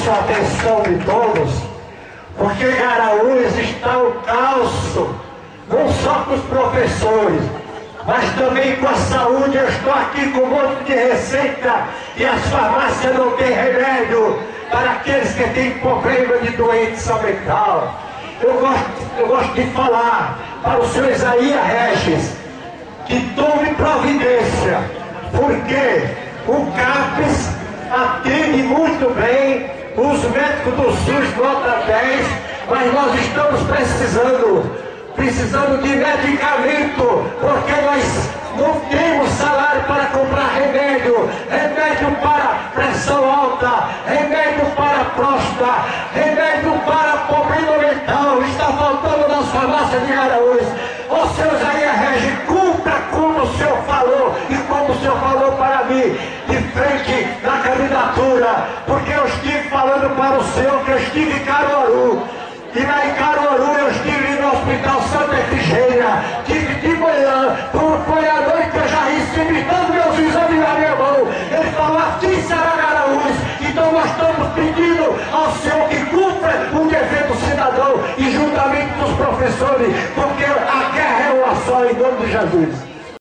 peço a atenção de todos, porque em Araújo está o caos, não só com os professores, mas também com a saúde. Eu estou aqui com um monte de receita e as farmácias não têm remédio para aqueles que têm problema de doença mental. Eu gosto de falar para o senhor Isaías Regis que tome providência, porque o CAPES atende muito bem, os médicos do SUS nota 10, mas nós estamos precisando de medicamento, porque nós não temos salário para comprar remédio para pressão alta, remédio para próstata, remédio para problema mental, está faltando nas farmácias de Araújo. Ô senhor Isaías Regis, cumpra como o senhor falou e como o senhor falou para mim, de frente na candidatura, porque eu estive falando para o senhor que eu estive em Caruaru, e lá em Caruaru eu estive no Hospital Santa Efigênia, tive de manhã, foi à noite que eu já recebi todos meus exames na minha mão. Ele falou, assim será Araújo. Então nós estamos pedindo ao senhor que cumpra o dever do cidadão e juntamente com os professores, porque a guerra é uma só, em nome de Jesus.